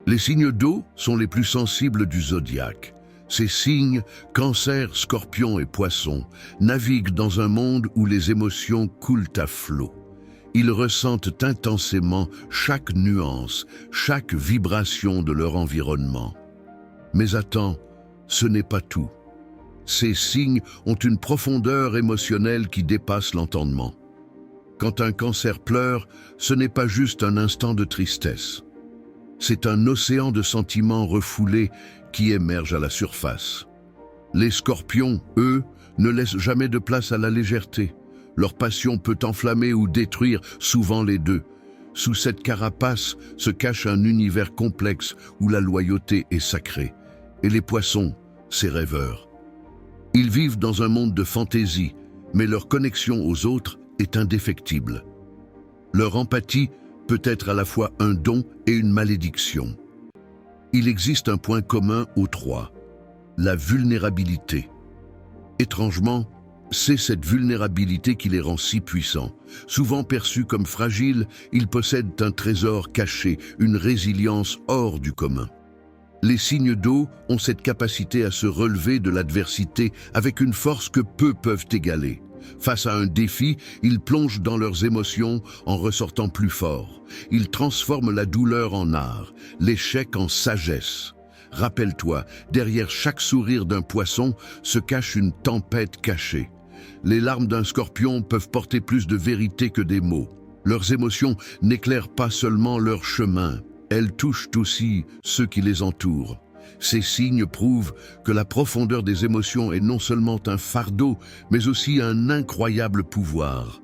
Les signes d'eau sont les plus sensibles du zodiaque. Ces signes, Cancer, Scorpion et Poisson, naviguent dans un monde où les émotions coulent à flot. Ils ressentent intensément chaque nuance, chaque vibration de leur environnement. Mais attends, ce n'est pas tout. Ces signes ont une profondeur émotionnelle qui dépasse l'entendement. Quand un Cancer pleure, ce n'est pas juste un instant de tristesse. C'est un océan de sentiments refoulés qui émerge à la surface. Les Scorpions, eux, ne laissent jamais de place à la légèreté. Leur passion peut enflammer ou détruire, souvent les deux. Sous cette carapace se cache un univers complexe où la loyauté est sacrée. Et les Poissons, ces rêveurs. Ils vivent dans un monde de fantaisie, mais leur connexion aux autres est indéfectible. Leur empathie peut être à la fois un don et une malédiction. Il existe un point commun aux trois, la vulnérabilité. Étrangement, c'est cette vulnérabilité qui les rend si puissants. Souvent perçus comme fragiles, ils possèdent un trésor caché, une résilience hors du commun. Les signes d'eau ont cette capacité à se relever de l'adversité avec une force que peu peuvent égaler. Face à un défi, ils plongent dans leurs émotions en ressortant plus forts. Ils transforment la douleur en art, l'échec en sagesse. Rappelle-toi, derrière chaque sourire d'un poisson se cache une tempête cachée. Les larmes d'un scorpion peuvent porter plus de vérité que des mots. Leurs émotions n'éclairent pas seulement leur chemin, elles touchent aussi ceux qui les entourent. Ces signes prouvent que la profondeur des émotions est non seulement un fardeau, mais aussi un incroyable pouvoir.